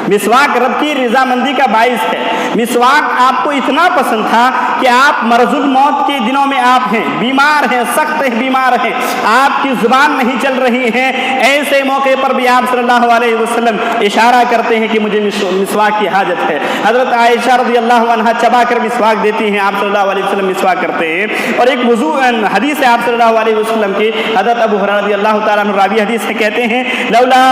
مسواک رب کی رضامندی کا باعث ہے. مسواک آپ کو اتنا پسند تھا کہ آپ مرض الموت کے دنوں میں آپ ہیں، بیمار ہیں، سخت بیمار ہیں، آپ کی زبان نہیں چل رہی ہے، ایسے موقع پر بھی آپ صلی اللہ علیہ وسلم اشارہ کرتے ہیں کہ مجھے مسواک کی حاجت ہے. حضرت عائشہ رضی اللہ عنہا چبا کر مسواک دیتی ہیں، آپ صلی اللہ علیہ وسلم مسواک کرتے ہیں. اور ایک وضو حدیث ہے آپ صلی اللہ علیہ وسلم کی، حضرت ابو ہریرہ رضی اللہ تعالیٰ عنہ راوی حدیث ہے، کہتے ہیں لولا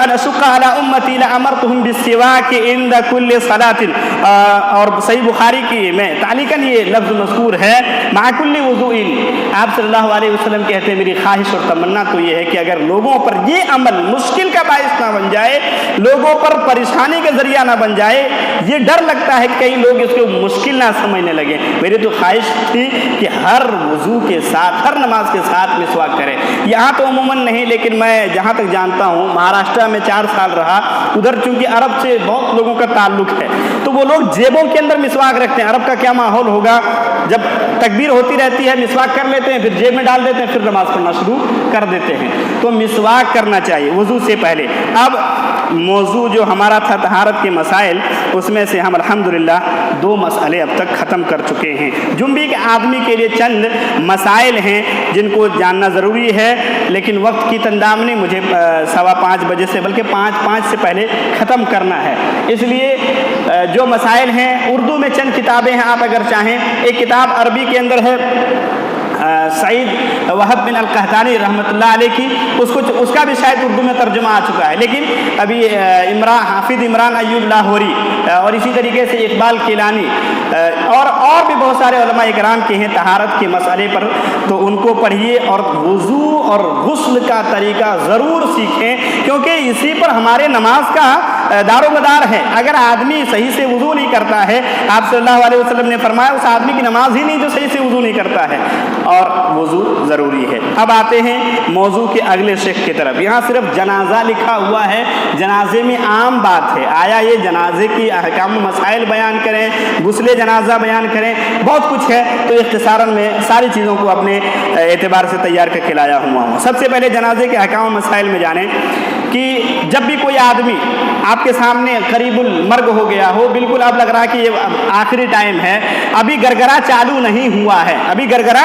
ان اشق علی امتی لامرتهم بالسواک عند کل صلاۃ. اور صحیح بخاری کی میں تعلیقاً یہ لفظ مذکور ہے، مع کل وضوء. آپ صلی اللہ علیہ وسلم کہتے ہیں میری خواہش اور تمنا تو یہ ہے کہ اگر لوگوں پر یہ عمل مشکل کا باعث نہ بن جائے، لوگوں پر پریشانی کا ذریعہ نہ بن جائے، یہ ڈر لگتا ہے کہ کئی لوگ اس کو مشکل نہ سمجھنے لگے، میری تو خواہش تھی کہ ہر وضو کے ساتھ، ہر نماز کے ساتھ مسواک کرے. یہاں تو عموماً نہیں، لیکن میں جہاں تک جانتا ہوں مہاراشٹر میں 4 سال رہا، ادھر چونکہ عرب سے بہت لوگوں کا تعلق ہے تو وہ لوگ جیبوں کے اندر مسواک رکھتے ہیں. عرب کا کیا ماحول ہوگا، جب تکبیر ہوتی رہتی ہے مسواک کر لیتے ہیں، پھر جیب میں ڈال دیتے ہیں، پھر نماز پڑھنا شروع کر دیتے ہیں. تو مسواک کرنا چاہیے وضو سے پہلے. اب موضوع جو ہمارا تھا طہارت کے مسائل، اس میں سے ہم الحمدللہ 2 مسئلے اب تک ختم کر چکے ہیں. جنبی کے آدمی کے لیے چند مسائل ہیں جن کو جاننا ضروری ہے، لیکن وقت کی تندامنی مجھے 5:15 بجے سے بلکہ 5:05 سے پہلے ختم کرنا ہے. اس لیے جو مسائل ہیں اردو میں چند کتابیں ہیں، آپ اگر چاہیں ایک کتاب عربی کے اندر ہے سعید وہب بن القحطانی رحمۃ اللہ علیہ کی، اس کا بھی شاید اردو میں ترجمہ آ چکا ہے. لیکن ابھی حافظ عمران ایوب لاہوری اور اسی طریقے سے اقبال کیلانی اور بھی بہت سارے علماء اکرام کے ہیں طہارت کے مسئلے پر، تو ان کو پڑھیے اور وضو اور غسل کا طریقہ ضرور سیکھیں، کیونکہ اسی پر ہمارے نماز کا دار و مدار ہے. اگر آدمی صحیح سے وضو نہیں کرتا ہے، آپ صلی اللہ علیہ وسلم نے فرمایا اس آدمی کی نماز ہی نہیں جو صحیح سے وضو نہیں کرتا ہے، اور وضو ضروری ہے. اب آتے ہیں موضوع کے اگلے شق کی طرف. یہاں صرف جنازہ لکھا ہوا ہے، جنازے میں عام بات ہے، آیا یہ جنازے کی احکام و مسائل بیان کریں، غسل جنازہ بیان کریں، بہت کچھ ہے. تو اختصاراً میں ساری چیزوں کو اپنے اعتبار سے تیار کر کے لایا ہوا ہوں. سب سے پہلے جنازے کے احکام و مسائل میں جانیں کہ جب بھی کوئی آدمی آپ کے سامنے قریب المرگ ہو گیا ہو، بالکل اب لگ رہا کہ یہ آخری ٹائم ہے، ابھی گرگرا چالو نہیں ہوا ہے، ابھی گرگرا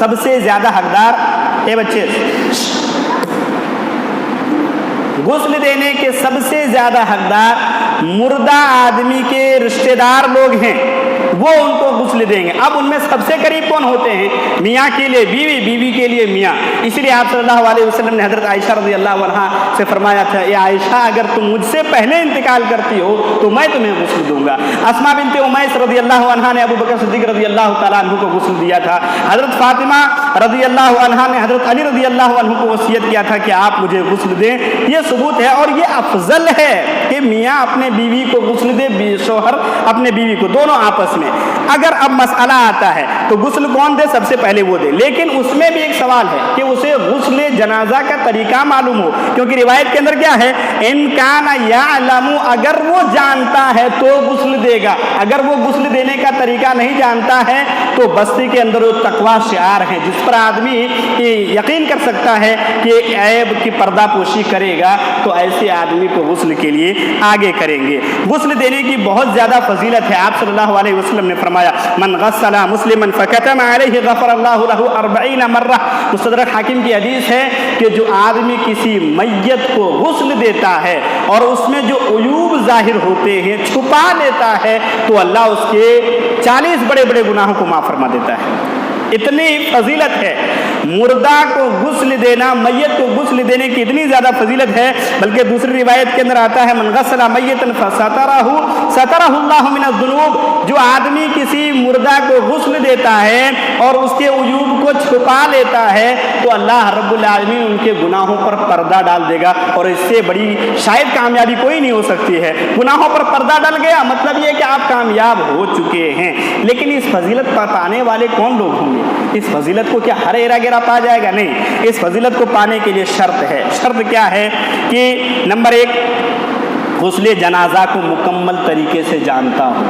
سب سے زیادہ حقدار، اے بچے، غسل دینے کے سب سے زیادہ حقدار مردہ آدمی کے رشتہ دار لوگ ہیں، وہ ان کو غسل دیں گے۔ اب ان میں سب سے قریب کون ہوتے ہیں؟ میاں کے لیے بیوی، بیوی کے لیے میاں۔ اس لیے آپ صلی اللہ علیہ وسلم نے حضرت عائشہ رضی اللہ عنہا سے فرمایا تھا، اے عائشہ اگر تم مجھ سے پہلے انتقال کرتی ہو تو میں تمہیں غسل دوں گا۔ اسماء بنت امیس رضی اللہ عنہا نے ابو بکر صدیق رضی اللہ تعالیٰ عنہ کو غسل دیا تھا۔ حضرت فاطمہ رضی اللہ عنہا نے حضرت علی رضی اللہ عنہ کو وصیت کیا تھا کہ آپ مجھے غسل دیں۔ یہ ثبوت ہے اور یہ افضل ہے کہ میاں اپنے بیوی کو غسل دے، شوہر اپنے بیوی کو، دونوں آپس میں۔ اگر اب مسئلہ آتا ہے تو غسل کون دے؟ سب سے پہلے وہ دے، لیکن اس میں بھی ایک سوال ہے کہ اسے غسل جنازہ کا طریقہ معلوم ہو، کیونکہ روایت کے اندر کیا ہے؟ ان کان یعلم، اگر وہ جانتا ہے تو غسل دے گا، اگر وہ غسل دینے کا طریقہ نہیں جانتا ہے تو بستی کے اندر وہ تقویٰ شعار ہیں جس پر آدمی یقین کر سکتا ہے کہ عیب کی پردہ پوشی کرے گا تو ایسے آدمی کو غسل کے لیے آگے کریں گے۔ غسل دینے کی بہت زیادہ فضیلت ہے۔ آپ صلی اللہ علیہ وسلم نے فرمایا، من غسل مسلما فکتم علیہ غفر اللہ لہ 40 مرہ۔ مستدرک حاکم کی حدیث ہے کہ جو آدمی کسی میت کو غسل دیتا ہے اور اس میں جو عیوب ظاہر ہوتے ہیں چھپا لیتا ہے تو اللہ اس کے 40 بڑے بڑے گناہوں کو معاف فرما دیتا ہے۔ اتنی فضیلت ہے مردہ کو غسل دینا، میت کو غسل دینے کی اتنی زیادہ فضیلت ہے، بلکہ دوسری روایت کے اندر آتا ہے، من غسل میتا سترہ اللہ من الذنوب، جو آدمی کسی مردہ کو غسل دیتا ہے اور اس کے عیوب کو چھپا لیتا ہے تو اللہ رب العالمین ان کے گناہوں پر پردہ ڈال دے گا، اور اس سے بڑی شاید کامیابی کوئی نہیں ہو سکتی ہے۔ گناہوں پر پردہ ڈل گیا مطلب یہ کہ آپ کامیاب ہو چکے ہیں۔ لیکن اس فضیلت پر پانے والے کون لوگ ہوں گے؟ اس فضیلت کو کیا ہر ایرا گیرا پا جائے گا؟ نہیں، اس فضیلت کو پانے کے لیے شرط ہے۔ شرط کیا ہے کہ نمبر 1، غسل جنازہ کو مکمل طریقے سے جانتا ہو۔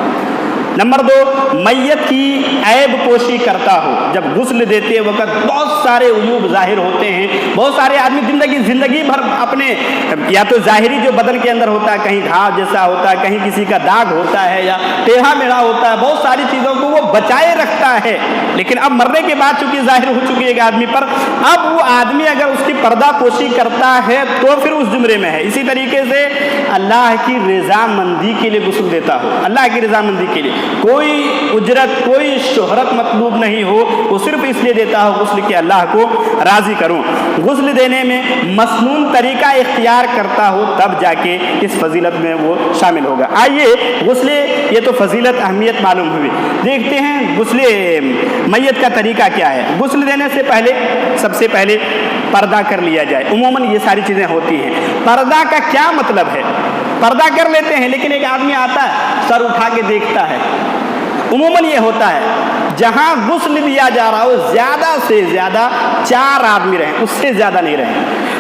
نمبر 2، میت کی عیب پوشی کرتا ہو۔ جب غسل دیتے وقت بہت سارے عیوب ظاہر ہوتے ہیں، بہت سارے آدمی زندگی بھر اپنے یا تو ظاہری جو بدن کے اندر ہوتا ہے، کہیں گھاؤ جیسا ہوتا ہے، کہیں کسی کا داغ ہوتا ہے یا ٹیڑھا میڑھا ہوتا ہے، بہت ساری چیزوں کو وہ بچائے رکھتا ہے، لیکن اب مرنے کے بعد چونکہ ظاہر ہو چکی ہے ایک آدمی پر، اب وہ آدمی اگر اس کی پردہ پوشی کرتا ہے تو پھر اس زمرے میں ہے۔ اسی طریقے سے اللہ کی رضامندی کے لیے غسل دیتا ہو، اللہ کی رضامندی کے لیے کوئی اجرت کوئی شہرت مطلوب نہیں ہو، وہ صرف اس لیے دیتا ہو غسل کہ اللہ کو راضی کروں۔ غسل دینے میں مسنون طریقہ اختیار کرتا ہو تب جا کے اس فضیلت میں وہ شامل ہوگا۔ آئیے غسل، یہ تو فضیلت اہمیت معلوم ہوئی، دیکھتے ہیں غسل میت کا طریقہ کیا ہے۔ غسل دینے سے پہلے سب سے پہلے پردہ کر لیا جائے۔ عموماً یہ ساری چیزیں ہوتی ہیں۔ پردہ کا کیا مطلب ہے؟ پردہ کر لیتے ہیں لیکن ایک آدمی آتا ہے سر اٹھا کے دیکھتا ہے۔ عموماً یہ ہوتا ہے جہاں غسل دیا جا رہا ہو زیادہ سے زیادہ 4 آدمی رہیں، اس سے زیادہ نہیں رہیں،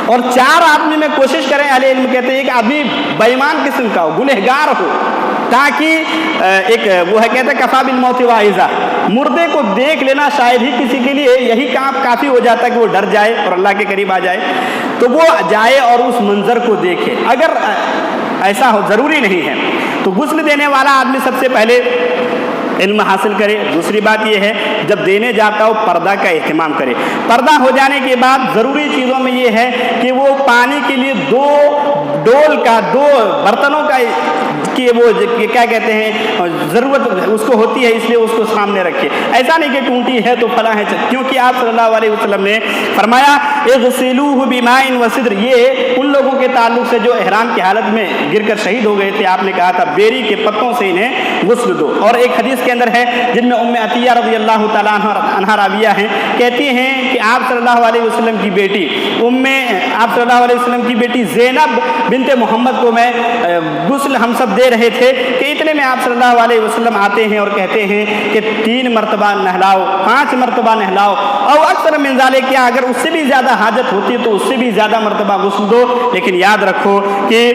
اور 4 آدمی میں کوشش کریں، اہل علم کہتے ہیں کہ آدمی بے ایمان قسم کا ہو، گنہگار ہو، تاکہ ایک وہ ہے کہتے ہیں کفا بالموت واعظہ، مردے کو دیکھ لینا شاید ہی کسی کے لیے یہی کام کافی ہو جاتا ہے کہ وہ ڈر جائے اور اللہ کے قریب آ جائے، تو وہ جائے اور اس منظر کو دیکھے۔ اگر ایسا ہو، ضروری نہیں ہے، تو غسل دینے والا آدمی سب سے پہلے علم حاصل کرے۔ دوسری بات یہ ہے جب دینے جاتا ہو پردہ کا اہتمام کرے۔ پردہ ہو جانے کے بعد ضروری چیزوں میں یہ ہے کہ وہ پانی کے لیے 2 برتنوں کا کہ وہ کیا کہتے ہیں ضرورت اس کو ہوتی ہے، اس لیے اس کو سامنے رکھے۔ ایسا نہیں کہ ٹونٹی ہے تو فلاں ہے، کیونکہ آپ صلی اللہ علیہ وسلم نے فرمایا اغسلوہ بماء وسدر، یہ ان لوگوں کے تعلق سے جو احرام کی حالت میں گر کر شہید ہو گئے تھے، آپ نے کہا تھا بیری کے پتوں سے انہیں غسل دو۔ اور ایک حدیث کے اندر ہے جن میں ام عطیہ رضی اللہ تعالیٰ عنہا راویہ ہیں، کہتی ہیں کہ آپ صلی اللہ علیہ وسلم کی بیٹی آپ صلی اللہ علیہ وسلم کی بیٹی زینب بنت محمد کو میں غسل ہم سب دے رہے تھے کہ اتنے میں آپ صلی اللہ علیہ وسلم آتے ہیں اور کہتے ہیں کہ 3 مرتبہ نہلاؤ، 5 مرتبہ نہلاؤ، اور اکثر من ذالک، کیا اگر اس سے بھی زیادہ حاجت ہوتی ہے تو اس سے بھی زیادہ مرتبہ غسل دو، لیکن یاد رکھو کہ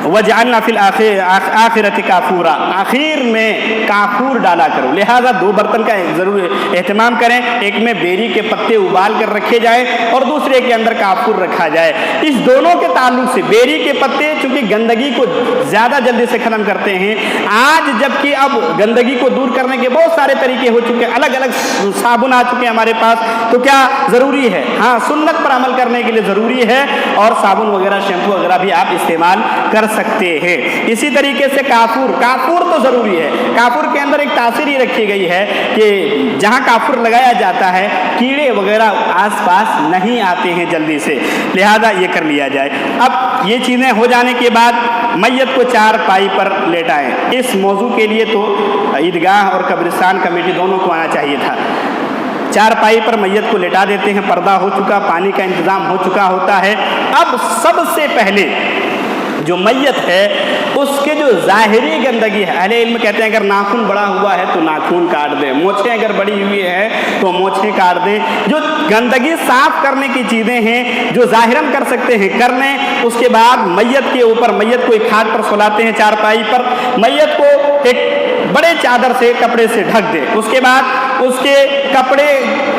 وَجَعَلْنَا فِي الْآخِرَةِ کافورا، آخر میں کافور ڈالا کرو. لہٰذا دو برتن کا ضرور اہتمام کریں، ایک میں بیری کے پتے ابال کر رکھے جائیں اور دوسرے کے اندر کافور رکھا جائے. اس دونوں کے تعلق سے بیری کے پتے چونکہ گندگی کو زیادہ جلدی سے ختم کرتے ہیں، آج جبکہ اب گندگی کو دور کرنے کے بہت سارے طریقے ہو چکے ہیں، الگ الگ صابن آ چکے ہیں ہمارے پاس، تو کیا ضروری ہے؟ ہاں، سنت پر عمل کرنے کے لیے ضروری ہے، اور صابن وغیرہ شیمپو وغیرہ بھی آپ استعمال کر سکتے ہیں. اسی طریقے سے کافور تو ضروری ہے. کافور کے اندر ایک تاثیر یہ رکھی گئی ہے کہ جہاں کافور لگایا جاتا ہے کیڑے وغیرہ آس پاس نہیں آتے ہیں جلدی سے، لہذا یہ کر لیا جائے. اب یہ چیزیں ہو جانے کے بعد میت کو چار پائی پر لیٹائیں. اس موضوع کے لیے تو عیدگاہ اور قبرستان کمیٹی دونوں کو آنا چاہیے تھا. چار پائی پر میت کو لٹا دیتے ہیں، پردہ ہو چکا، پانی کا انتظام ہو چکا ہوتا ہے. اب سب سے پہلے جو میت ہے اس کے جو ظاہری گندگی ہے، اہل علم کہتے ہیں اگر ناخن بڑا ہوا ہے تو ناخن کاٹ دیں، مونچھیں اگر بڑی ہوئی ہے تو مونچھیں کاٹ دیں. جو گندگی صاف کرنے کی چیزیں ہیں جو ظاہراً کر سکتے ہیں کر لیں. اس کے بعد میت کے اوپر، میت کو ایک کھاٹ پر سلاتے ہیں چار پائی پر، میت کو ایک بڑے چادر سے کپڑے سے ڈھک دیں. اس کے بعد اس کے کپڑے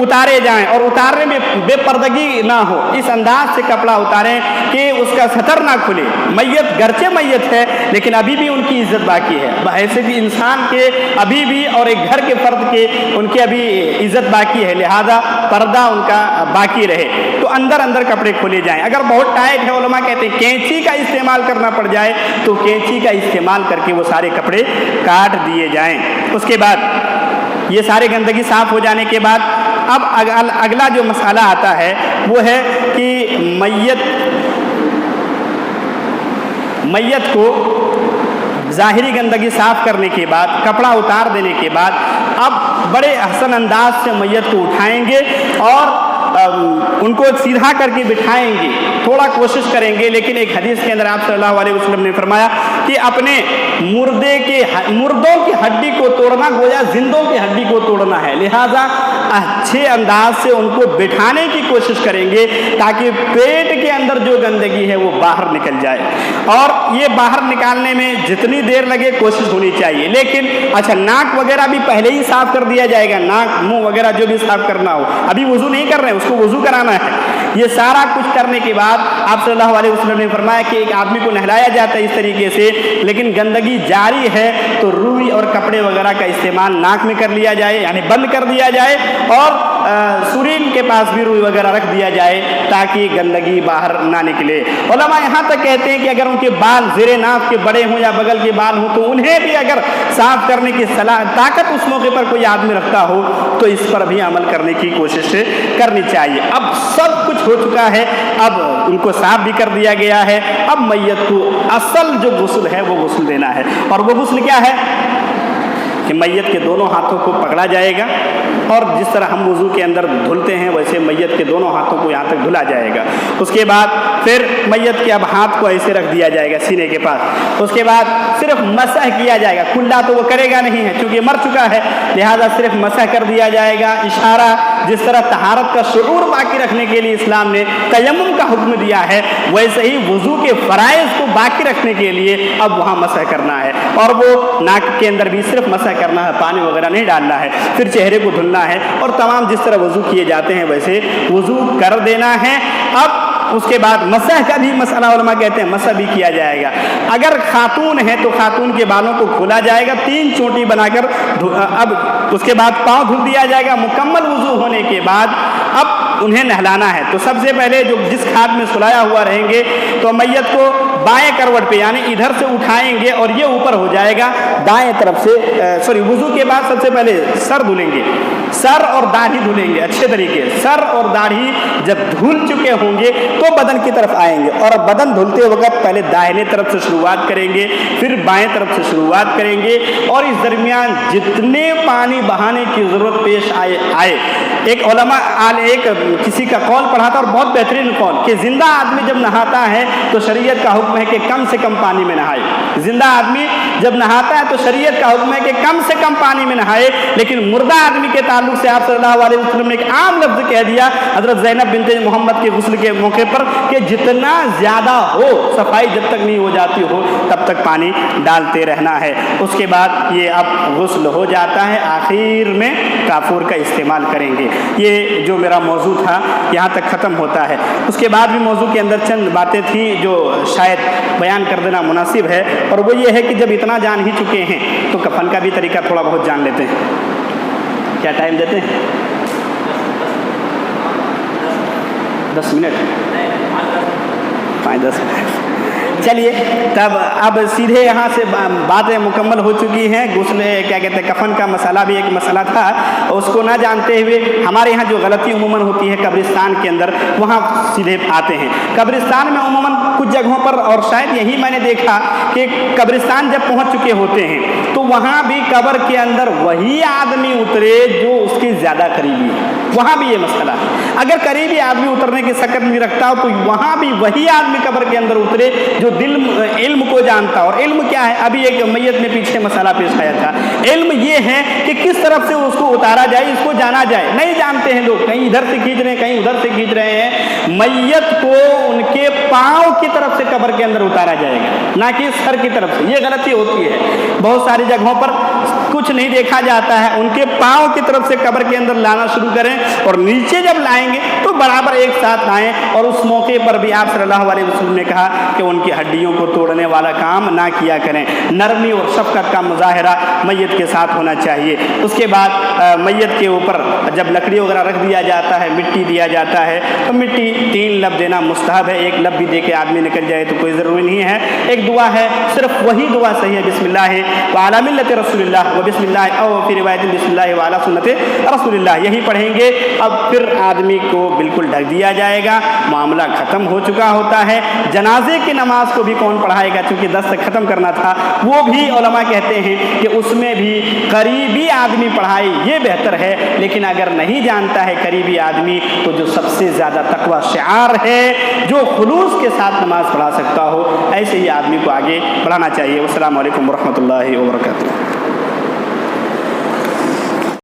اتارے جائیں اور اتارنے میں بے پردگی نہ ہو، اس انداز سے کپڑا اتاریں کہ اس کا سطر نہ کھلے. میت گرچہ میت ہے لیکن ابھی بھی ان کی عزت باقی ہے، بحیثیت انسان کے ابھی بھی، اور ایک گھر کے فرد کے ان کی ابھی عزت باقی ہے، لہذا پردہ ان کا باقی رہے. تو اندر کپڑے کھولے جائیں. اگر بہت ٹائٹ ہے، علماء کہتے ہیں کینچی کا استعمال کرنا پڑ جائے تو کینچی کا استعمال کر کے وہ سارے کپڑے کاٹ دیے جائیں. اس کے بعد یہ سارے گندگی صاف ہو جانے کے بعد اب اگلا جو مسئلہ آتا ہے وہ ہے کہ میت کو ظاہری گندگی صاف کرنے کے بعد، کپڑا اتار دینے کے بعد اب بڑے احسن انداز سے میت کو اٹھائیں گے اور ان کو سیدھا کر کے بٹھائیں گے. تھوڑا کوشش کریں گے، لیکن ایک حدیث کے اندر آپ صلی اللہ علیہ وسلم نے فرمایا کہ اپنے مردوں کی ہڈی کو توڑنا گویا زندوں کی ہڈی کو توڑنا ہے، لہذا اچھے انداز سے ان کو بٹھانے کی کوشش کریں گے تاکہ پیٹ کے اندر جو گندگی ہے وہ باہر نکل جائے. اور یہ باہر نکالنے میں جتنی دیر لگے کوشش ہونی چاہیے. لیکن اچھا، ناک وغیرہ بھی پہلے ہی صاف کر دیا جائے گا، ناک منہ وغیرہ جو بھی صاف کرنا ہو، ابھی وضو نہیں کر رہے ہیں، اس کو وضو کرانا ہے. یہ سارا کچھ کرنے کے بعد آپ صلی اللہ علیہ وسلم نے فرمایا کہ ایک آدمی کو نہلایا جاتا ہے اس طریقے سے، لیکن گندگی جاری ہے تو روئی اور کپڑے وغیرہ کا استعمال ناک میں کر لیا جائے، یعنی بند کر دیا جائے، اور سرین کے پاس بھی روئی وغیرہ رکھ دیا جائے تاکہ گندگی باہر نہ نکلے. علماء یہاں تک کہتے ہیں کہ اگر ان کے بال زیر ناف کے بڑے ہوں یا بغل کے بال ہوں تو انہیں بھی اگر صاف کرنے کی طاقت اس موقع پر کوئی آدمی رکھتا ہو تو اس پر بھی عمل کرنے کی کوشش کرنی چاہیے. اب سب کچھ ہو چکا ہے، اب ان کو صاف بھی کر دیا گیا ہے. اب میت کو اصل جو غسل ہے وہ غسل دینا ہے. اور وہ غسل کیا ہے کہ میت کے دونوں ہاتھوں کو پکڑا جائے گا، اور جس طرح ہم وضو کے اندر دھلتے ہیں ویسے میت کے دونوں ہاتھوں کو یہاں تک دھلا جائے گا. اس کے بعد پھر میت کے اب ہاتھ کو ایسے رکھ دیا جائے گا سینے کے پاس. اس کے بعد صرف مسح کیا جائے گا، کلا تو وہ کرے گا نہیں ہے چونکہ مر چکا ہے، لہذا صرف مسح کر دیا جائے گا. اشارہ جس طرح طہارت کا شعور باقی رکھنے کے لیے اسلام نے تیمم کا حکم دیا ہے، ویسے ہی وضو کے فرائض کو باقی رکھنے کے لیے اب وہاں مسح کرنا ہے. اور وہ ناک کے اندر بھی صرف مسح کرنا ہے، پانی وغیرہ نہیں ڈالنا ہے. پھر چہرے کو دھلنا ہے اور تمام جس طرح وضو کیے جاتے ہیں ویسے وضو کر دینا ہے. اب اس کے بعد مسح کا بھی مسئلہ علماء کہتے ہیں مسح بھی کیا جائے گا. اگر خاتون ہے تو خاتون کے بالوں کو کھولا جائے گا 3 چوٹی بنا کر. اب اس کے بعد پاؤں دھل دیا جائے گا. مکمل وضو ہونے کے بعد اب انہیں نہلانا ہے. تو سب سے پہلے جو جس کھاد میں سلایا ہوا رہیں گے تو میت کو بائیں کروٹ پہ یعنی ادھر سے اٹھائیں گے اور یہ اوپر ہو جائے گا دائیں طرف سے. وضو کے بعد سب سے پہلے سر دھلیں گے، سر اور داڑھی دھلیں گے اچھے طریقے. سر اور داڑھی جب دھل چکے ہوں گے تو بدن کی طرف آئیں گے، اور بدن دھلتے وقت پہلے داہنے طرف سے شروعات کریں گے، پھر بائیں طرف سے شروعات کریں گے، اور اس درمیان جتنے پانی بہانے کی ضرورت پیش آئے. ایک علماء کسی کا قول پڑھا تھا اور بہت بہترین قول کہ زندہ آدمی جب نہاتا ہے تو شریعت کا حکم ہے کہ کم سے کم پانی میں نہائے. زندہ آدمی جب نہاتا ہے تو شریعت کا حکم ہے کہ کم سے کم پانی میں نہائے، لیکن مردہ آدمی کے تعلق سے آپ صلی اللہ علیہ وسلم نے ایک عام لفظ کہہ دیا حضرت زینب بنت محمد کے غسل کے موقع پر کہ جتنا زیادہ ہو، صفائی جب تک نہیں ہو جاتی ہو تب تک پانی ڈالتے رہنا ہے۔ اس کے بعد یہ اب غسل ہو جاتا ہے، آخر میں کافور کا استعمال کریں گے۔ یہ جو میرا موضوع تھا یہاں تک ختم ہوتا ہے۔ اس کے بعد بھی موضوع کے اندر چند باتیں تھیں جو شاید بیان کر دینا مناسب ہے، اور وہ یہ ہے کہ جب اتنا جان ہی چکے ہیں تو کفن کا بھی طریقہ تھوڑا بہت جان لیتے ہیں۔ کیا ٹائم دیتے ہیں؟ 10 منٹ، 5-10 منٹ۔ چلیے تب اب سیدھے یہاں سے باتیں مکمل ہو چکی ہیں۔ غسل کیا کہتے ہیں کفن کا مسئلہ بھی ایک مسئلہ تھا، اس کو نہ جانتے ہوئے ہمارے یہاں جو غلطی عموماً ہوتی ہے قبرستان کے اندر، وہاں سیدھے آتے ہیں۔ قبرستان میں عموماً کچھ جگہوں پر، اور شاید یہی میں نے دیکھا کہ قبرستان جب پہنچ چکے ہوتے ہیں تو وہاں بھی قبر کے اندر وہی آدمی اترے جو اس کے زیادہ قریبی ہے۔ وہاں بھی یہ مسئلہ ہے، اگر قریبی آدمی اترنے کی سکت نہیں رکھتا ہو تو وہاں بھی وہی آدمی قبر کے اندر اترے جو علم کو جانتا۔ اور علم کیا ہے؟ ابھی ایک میت میں پیچھے مسئلہ پیش آیا تھا۔ علم یہ ہے کہ کس طرف سے اس کو اتارا جائے، اس کو جانا جائے۔ نہیں جانتے ہیں لوگ، کہیں ادھر سے کھینچ رہے ہیں، کہیں ادھر سے کھینچ رہے ہیں۔ میت کو ان کے پاؤں کی طرف سے قبر کے اندر اتارا جائے گا، نہ کہ سر کی طرف سے۔ یہ غلطی ہوتی ہے بہت ساری جگہوں پر، کچھ نہیں دیکھا جاتا ہے۔ ان کے پاؤں کی طرف سے قبر کے اندر لانا شروع کریں، اور نیچے جب لائیں گے تو برابر ایک ساتھ لائیں۔ اور اس موقع پر بھی آپ صلی اللہ علیہ وسلم نے کہا کہ ان کی ہڈیوں کو توڑنے والا کام نہ کیا کریں، نرمی اور شفقت کا مظاہرہ میت کے ساتھ ہونا چاہیے۔ اس کے بعد میت کے اوپر جب لکڑی وغیرہ رکھ دیا جاتا ہے، مٹی دیا جاتا ہے، تو مٹی 3 لب دینا مستحب ہے۔ ایک لب بھی دے کے آدمی نکل جائے تو کوئی ضروری نہیں ہے۔ ایک دعا ہے، صرف وہی دعا صحیح ہے، بسم اللہ وعلی ملت رسول اللہ، و بسم اللہ او فی روایت بسم اللہ وعلی سنت رسول اللہ، یہی پڑھیں گے۔ اب پھر آدمی کو بالکل ڈھک دیا جائے گا، معاملہ ختم ہو چکا ہوتا ہے۔ جنازے کی نماز کو بھی کون پڑھائے گا؟ چونکہ 10 تک ختم کرنا تھا، وہ بھی علماء کہتے ہیں کہ اس میں بھی قریبی آدمی پڑھائے، یہ بہتر ہے۔ لیکن اگر نہیں جانتا ہے قریبی آدمی تو جو سب سے زیادہ تقوی شعار ہے، جو خلوص کے ساتھ نماز پڑھا سکتا ہو، ایسے ہی آدمی کو آگے بڑھانا چاہیے۔ والسلام علیکم ورحمۃ اللہ وبرکاتہ۔